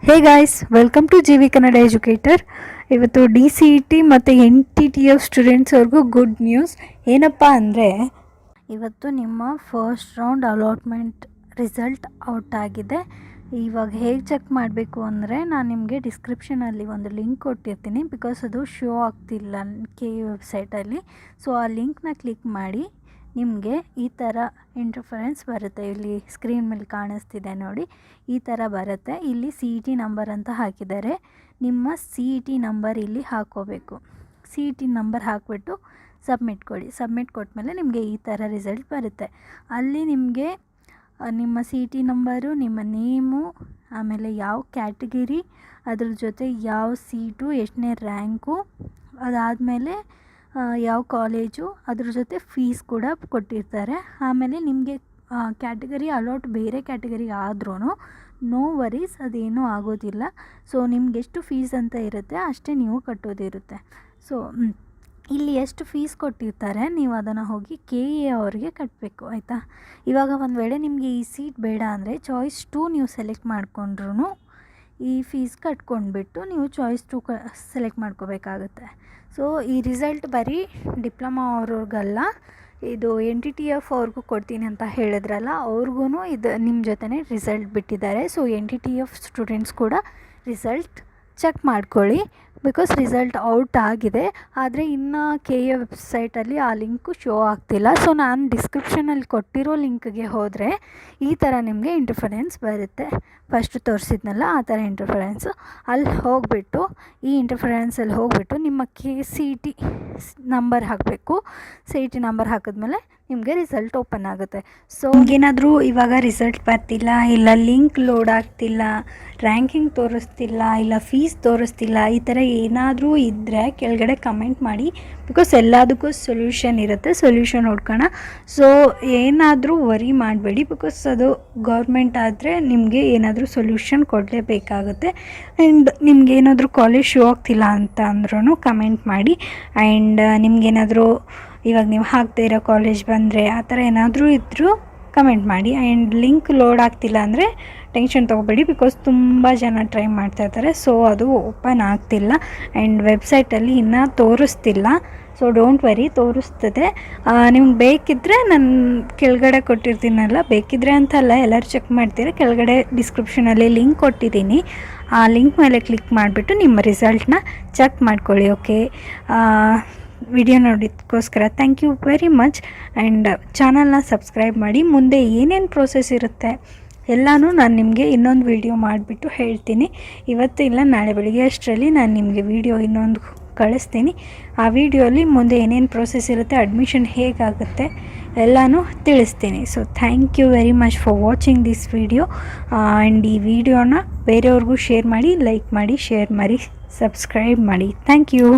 Hey guys, welcome to G V Kannada educator. ಇವತ್ತು DCET ಮತ್ತು NTTF ಸ್ಟೂಡೆಂಟ್ಸ್ವರೆಗೂ ಗುಡ್ ನ್ಯೂಸ್. ಏನಪ್ಪ ಅಂದರೆ ಇವತ್ತು ನಿಮ್ಮ first round allotment result out ಆಗಿದೆ. ಇವಾಗ ಹೇಗೆ ಚೆಕ್ ಮಾಡಬೇಕು ಅಂದರೆ ನಾನು ನಿಮಗೆ ಡಿಸ್ಕ್ರಿಪ್ಷನಲ್ಲಿ ಒಂದು ಲಿಂಕ್ ಕೊಟ್ಟಿರ್ತೀನಿ, ಬಿಕಾಸ್ ಅದು ಶೋ ಆಗ್ತಿಲ್ಲ KU ವೆಬ್ಸೈಟಲ್ಲಿ. ಸೊ ಆ ಲಿಂಕ್ನ ಕ್ಲಿಕ್ ಮಾಡಿ ನಿಮಗೆ ಈ ಥರ ಇಂಟರ್ಫರೆನ್ಸ್ ಬರುತ್ತೆ. ಇಲ್ಲಿ ಸ್ಕ್ರೀನ್ ಮೇಲೆ ಕಾಣಿಸ್ತಿದೆ ನೋಡಿ, ಈ ಥರ ಬರುತ್ತೆ. ಇಲ್ಲಿ CET ನಂಬರ್ ಅಂತ ಹಾಕಿದ್ದಾರೆ. ನಿಮ್ಮ CET ನಂಬರ್ ಇಲ್ಲಿ ಹಾಕ್ಕೋಬೇಕು. CET ನಂಬರ್ ಹಾಕಿಬಿಟ್ಟು ಸಬ್ಮಿಟ್ ಕೊಡಿ. ಸಬ್ಮಿಟ್ ಕೊಟ್ಟಮೇಲೆ ನಿಮಗೆ ಈ ಥರ ರಿಸಲ್ಟ್ ಬರುತ್ತೆ. ಅಲ್ಲಿ ನಿಮಗೆ ನಿಮ್ಮ CET ನಂಬರು, ನಿಮ್ಮ ನೇಮು, ಆಮೇಲೆ ಯಾವ ಕ್ಯಾಟಗಿರಿ, ಅದ್ರ ಜೊತೆ ಯಾವ ಸೀಟು, ಎಷ್ಟನೇ ರ್ಯಾಂಕು, ಅದಾದಮೇಲೆ ಯಾವ ಕಾಲೇಜು, ಅದ್ರ ಜೊತೆ ಫೀಸ್ ಕೂಡ ಕೊಟ್ಟಿರ್ತಾರೆ. ಆಮೇಲೆ ನಿಮಗೆ ಕ್ಯಾಟಗರಿ ಅಲಾಟ್ ಬೇರೆ ಕ್ಯಾಟಗರಿಗೆ ಆದ್ರೂ ನೋ ವರೀಸ್, ಅದೇನೂ ಆಗೋದಿಲ್ಲ. ಸೊ ನಿಮ್ಗೆ ಎಷ್ಟು ಫೀಸ್ ಅಂತ ಇರುತ್ತೆ ಅಷ್ಟೇ ನೀವು ಕಟ್ಟೋದಿರುತ್ತೆ. ಸೊ ಇಲ್ಲಿ ಎಷ್ಟು ಫೀಸ್ ಕೊಟ್ಟಿರ್ತಾರೆ ನೀವು ಅದನ್ನು ಹೋಗಿ KA ಅವ್ರಿಗೆ ಕಟ್ಟಬೇಕು, ಆಯಿತಾ. ಇವಾಗ ಒಂದು ವೇಳೆ ನಿಮಗೆ ಈ ಸೀಟ್ ಬೇಡ ಅಂದರೆ ಚಾಯ್ಸ್ 2 ನೀವು ಸೆಲೆಕ್ಟ್ ಮಾಡಿಕೊಂಡ್ರೂ ಈ ಫೀಸ್ ಕಟ್ಕೊಂಡ್ಬಿಟ್ಟು ನೀವು ಚಾಯ್ಸ್ 2 ಸೆಲೆಕ್ಟ್ ಮಾಡ್ಕೋಬೇಕಾಗುತ್ತೆ. ಸೊ ಈ ರಿಸಲ್ಟ್ ಬರೀ ಡಿಪ್ಲೊಮಾ ಅವ್ರಿಗಲ್ಲ, ಇದು NTTF ಅವ್ರಿಗೂ ಕೊಡ್ತೀನಿ ಅಂತ ಹೇಳಿದ್ರಲ್ಲ, ಅವ್ರಿಗೂ ಇದು ನಿಮ್ಮ ಜೊತೆನೇ ರಿಸಲ್ಟ್ ಬಿಟ್ಟಿದ್ದಾರೆ. ಸೊ NTTF ಸ್ಟೂಡೆಂಟ್ಸ್ ಕೂಡ ರಿಸಲ್ಟ್ ಚೆಕ್ ಮಾಡ್ಕೊಳ್ಳಿ, ಬಿಕಾಸ್ ರಿಸಲ್ಟ್ ಔಟ್ ಆಗಿದೆ. ಆದರೆ ಇನ್ನು KA ವೆಬ್ಸೈಟಲ್ಲಿ ಆ ಲಿಂಕು ಶೋ ಆಗ್ತಿಲ್ಲ. ಸೊ ನಾನು ಡಿಸ್ಕ್ರಿಪ್ಷನಲ್ಲಿ ಕೊಟ್ಟಿರೋ ಲಿಂಕ್ಗೆ ಹೋದರೆ ಈ ಥರ ನಿಮಗೆ ಇಂಟರ್ಫರೆನ್ಸ್ ಬರುತ್ತೆ. ಫಸ್ಟ್ ತೋರಿಸಿದ್ನಲ್ಲ ಆ ಥರ ಇಂಟರ್ಫರೆನ್ಸು. ಅಲ್ಲಿ ಹೋಗಿಬಿಟ್ಟು ಈ ಇಂಟರ್ಫರೆನ್ಸಲ್ಲಿ ಹೋಗಿಬಿಟ್ಟು ನಿಮ್ಮ CET ನಂಬರ್ ಹಾಕಬೇಕು. CET ನಂಬರ್ ಹಾಕಿದ್ಮೇಲೆ ನಿಮಗೆ ರಿಸಲ್ಟ್ ಓಪನ್ ಆಗುತ್ತೆ. ಸೊ ಏನಾದರೂ ಇವಾಗ ರಿಸಲ್ಟ್ ಬರ್ತಿಲ್ಲ, ಇಲ್ಲ ಲಿಂಕ್ ಲೋಡ್ ಆಗ್ತಿಲ್ಲ, ರ್ಯಾಂಕಿಂಗ್ ತೋರಿಸ್ತಿಲ್ಲ, ಇಲ್ಲ ಫೀಸ್ ತೋರಿಸ್ತಿಲ್ಲ, ಈ ಥರ ಏನಾದರೂ ಇದ್ದರೆ ಕೆಳಗಡೆ ಕಮೆಂಟ್ ಮಾಡಿ, ಬಿಕಾಸ್ ಎಲ್ಲದಕ್ಕೂ ಸೊಲ್ಯೂಷನ್ ಇರುತ್ತೆ. ಸೊಲ್ಯೂಷನ್ ನೋಡ್ಕೋಣ. ಸೊ ಏನಾದರೂ ವರಿ ಮಾಡಬೇಡಿ, ಬಿಕಾಸ್ ಅದು ಗೌರ್ಮೆಂಟ್ ಆದರೆ ನಿಮಗೆ ಏನಾದರೂ ಸೊಲ್ಯೂಷನ್ ಕೊಡಲೇಬೇಕಾಗುತ್ತೆ. ಆ್ಯಂಡ್ ನಿಮ್ಗೇನಾದರೂ ಕಾಲೇಜ್ ಶೋ ಆಗ್ತಿಲ್ಲ ಅಂತ ಅಂದ್ರೂ ಕಮೆಂಟ್ ಮಾಡಿ. ಆ್ಯಂಡ್ ನಿಮ್ಗೇನಾದರೂ ಇವಾಗ ನೀವು ಹಾಕ್ತಾ ಇರೋ ಕಾಲೇಜ್ ಬಂದರೆ ಆ ಥರ ಏನಾದರೂ ಇದ್ದರೂ ಕಮೆಂಟ್ ಮಾಡಿ. ಆ್ಯಂಡ್ ಲಿಂಕ್ ಲೋಡ್ ಆಗ್ತಿಲ್ಲ ಅಂದರೆ ಟೆನ್ಷನ್ ತೊಗೋಬೇಡಿ, ಬಿಕಾಸ್ ತುಂಬ ಜನ ಟ್ರೈ ಮಾಡ್ತಾಯಿರ್ತಾರೆ. ಸೊ ಅದು ಓಪನ್ ಆಗ್ತಿಲ್ಲ ಆ್ಯಂಡ್ ವೆಬ್ಸೈಟಲ್ಲಿ ಇನ್ನೂ ತೋರಿಸ್ತಿಲ್ಲ. ಸೊ ಡೋಂಟ್ ವರಿ, ತೋರಿಸ್ತದೆ. ನಿಮ್ಗೆ ಬೇಕಿದ್ದರೆ ನಾನು ಕೆಳಗಡೆ ಕೊಟ್ಟಿರ್ತೀನಲ್ಲ, ಬೇಕಿದ್ದರೆ ಅಂತಲ್ಲ, ಎಲ್ಲರೂ ಚೆಕ್ ಮಾಡ್ತೀರಾ, ಕೆಳಗಡೆ ಡಿಸ್ಕ್ರಿಪ್ಷನಲ್ಲಿ ಲಿಂಕ್ ಕೊಟ್ಟಿದ್ದೀನಿ. ಆ ಲಿಂಕ್ ಮೇಲೆ ಕ್ಲಿಕ್ ಮಾಡಿಬಿಟ್ಟು ನಿಮ್ಮ ರಿಸಲ್ಟ್ನ ಚೆಕ್ ಮಾಡ್ಕೊಳ್ಳಿ. ಓಕೆ, ವಿಡಿಯೋ ನೋಡಿದ್ದಕ್ಕೋಸ್ಕರ thank you very much. And ಚಾನಲ್ನ ಸಬ್ಸ್ಕ್ರೈಬ್ ಮಾಡಿ. ಮುಂದೆ ಏನೇನು ಪ್ರೋಸೆಸ್ ಇರುತ್ತೆ ಎಲ್ಲನೂ ನಾನು ನಿಮಗೆ ಇನ್ನೊಂದು ವಿಡಿಯೋ ಮಾಡಿಬಿಟ್ಟು ಹೇಳ್ತೀನಿ. ಇವತ್ತು ಇಲ್ಲ ನಾಳೆ ಬೆಳಿಗ್ಗೆ ಅಷ್ಟರಲ್ಲಿ ನಾನು ನಿಮಗೆ ವಿಡಿಯೋ ಇನ್ನೊಂದು ಕಳಿಸ್ತೀನಿ. ಆ ವಿಡಿಯೋಲಿ ಮುಂದೆ ಏನೇನು ಪ್ರೋಸೆಸ್ ಇರುತ್ತೆ, ಅಡ್ಮಿಷನ್ ಹೇಗಾಗುತ್ತೆ ಎಲ್ಲನೂ ತಿಳಿಸ್ತೀನಿ. So thank you very much for watching this video. And ಈ ವಿಡಿಯೋನ ಬೇರೆಯವ್ರಿಗೂ ಶೇರ್ ಮಾಡಿ, ಲೈಕ್ ಮಾಡಿ, ಶೇರ್ ಮಾಡಿ, ಸಬ್ಸ್ಕ್ರೈಬ್ ಮಾಡಿ. Thank you.